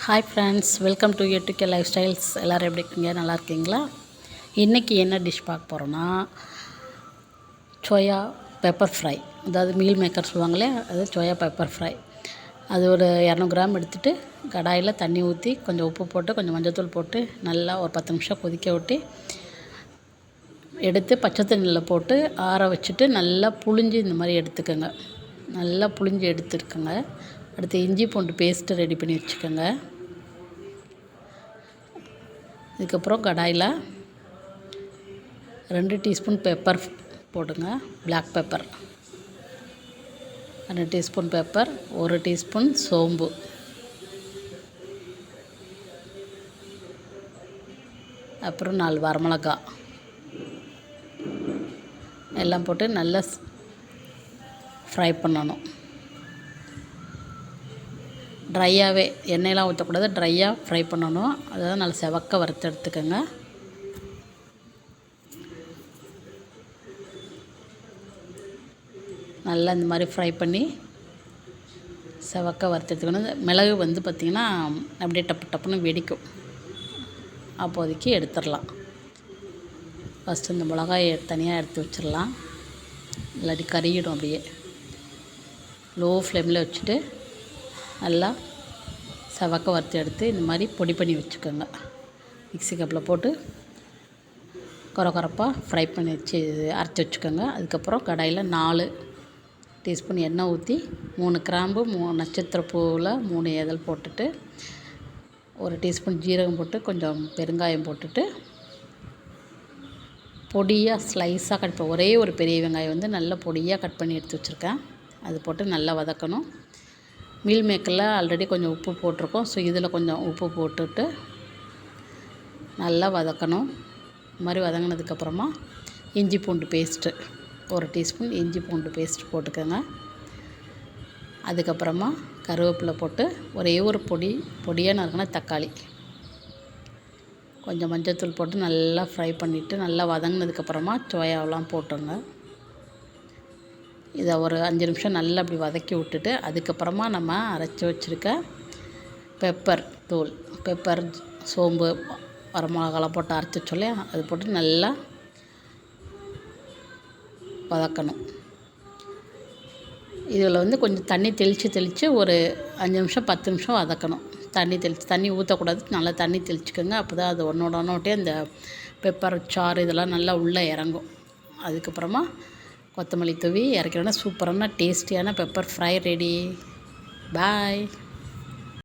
Hi friends, welcome to ஏட்டுகே life styles. எல்லோரும் எப்படி இருக்கீங்க? நல்லா இருக்கீங்களா? இன்றைக்கி என்ன டிஷ் பார்க்க போகிறோன்னா சோயா பெப்பர் ஃப்ரை. அதாவது மீல் மேக்கர் சொல்லுவாங்களே, அது சோயா பெப்பர் ஃப்ரை. அது ஒரு 200 கிராம் எடுத்துகிட்டு கடாயில் தண்ணி ஊற்றி கொஞ்சம் உப்பு போட்டு கொஞ்சம் மஞ்சள்தூள் போட்டு நல்லா ஒரு 10 நிமிஷம் கொதிக்க விட்டு எடுத்து பச்சை தண்ணியில் போட்டு ஆற வச்சுட்டு நல்லா புழிஞ்சு இந்த மாதிரி எடுத்துக்கோங்க. நல்லா புழிஞ்சு எடுத்துருக்கோங்க. அடுத்து இஞ்சி பூண்டு பேஸ்ட்டு ரெடி பண்ணி வச்சுக்கோங்க. இதுக்கப்புறம் கடாயில் 2 டீஸ்பூன் பெப்பர் போடுங்க. Black pepper 2 teaspoon pepper, 1 teaspoon சோம்பு, அப்புறம் 4 வரமிளகா எல்லாம் போட்டு நல்லா ஃப்ரை பண்ணணும். ட்ரையாகவே, எண்ணெயெலாம் ஊற்றக்கூடாது, ட்ரையாக ஃப்ரை பண்ணணும். அதாவது நல்லா செவக்க வறுத்து எடுத்துக்கோங்க. நல்லா இந்த மாதிரி ஃப்ரை பண்ணி செவக்க வறுத்து எடுத்துக்கணும். மிளகு பார்த்திங்கன்னா அப்படியே டப்பு டப்புன்னு வெடிக்கும். அப்போதைக்கு எடுத்துடலாம். ஃபஸ்ட்டு இந்த மிளகாயை தனியாக எடுத்து வச்சிடலாம், இல்லாட்டி கறியிடும். அப்படியே லோ ஃப்ளேமில் வச்சுட்டு நல்லா செவக்க வறுத்து எடுத்து இந்த மாதிரி பொடி பண்ணி வச்சுக்கோங்க. மிக்ஸி கப்பில் போட்டு கொரப்பாக ஃப்ரை பண்ணி அரைச்சி வச்சுக்கோங்க. அதுக்கப்புறம் கடாயில் 4 டீஸ்பூன் எண்ணெய் ஊற்றி 3 கிராம்பு, 3 நட்சத்திரப்பூவில் 3 ஏதல் போட்டுட்டு 1 டீஸ்பூன் ஜீரகம் போட்டு கொஞ்சம் பெருங்காயம் போட்டுட்டு பொடியாக ஸ்லைஸாக கட் பண்ண ஒரே ஒரு பெரிய வெங்காயம் நல்லா பொடியாக கட் பண்ணி எடுத்து வச்சுருக்கேன். அது போட்டு நல்லா வதக்கணும். மீல் மேக்கரில் ஆல்ரெடி கொஞ்சம் உப்பு போட்டிருக்கோம். ஸோ இதில் கொஞ்சம் உப்பு போட்டுட்டு நல்லா வதக்கணும். இந்த மாதிரி வதங்கினதுக்கப்புறமா இஞ்சி பூண்டு பேஸ்ட்டு 1 டீஸ்பூன் இஞ்சி பூண்டு பேஸ்ட் போட்டுக்கோங்க. அதுக்கப்புறமா கருவேப்பிலை போட்டு ஒரே ஒரு பொடியாக நறுக்கின தக்காளி, கொஞ்சம் மஞ்சள்தூள் போட்டு நல்லா ஃப்ரை பண்ணிவிட்டு நல்லா வதங்கினதுக்கப்புறமா சோயாவெலாம் போட்டுங்க. இதை ஒரு 5 நிமிஷம் நல்லா அப்படி வதக்கி விட்டுட்டு அதுக்கப்புறமா நம்ம அரைச்சி வச்சுருக்க பெப்பர் தூள், பெப்பர், சோம்பு, வரமிளகாலாம் போட்டு அரைச்சி வச்சோல்லையா, அது போட்டு நல்லா வதக்கணும். இதில் கொஞ்சம் தண்ணி தெளித்து ஒரு 5 நிமிஷம் 10 நிமிஷம் வதக்கணும். தண்ணி ஊற்றக்கூடாது, நல்லா தண்ணி தெளிச்சுக்கோங்க. அப்போ தான் அது ஒன்றோட்டே அந்த பெப்பர் சாறு இதெல்லாம் நல்லா உள்ளே இறங்கும். அதுக்கப்புறமா கொத்தமல்லி தூவி இறக்கிடணும். சூப்பரான டேஸ்டியான பெப்பர் ஃப்ரை ரெடி. பாய்.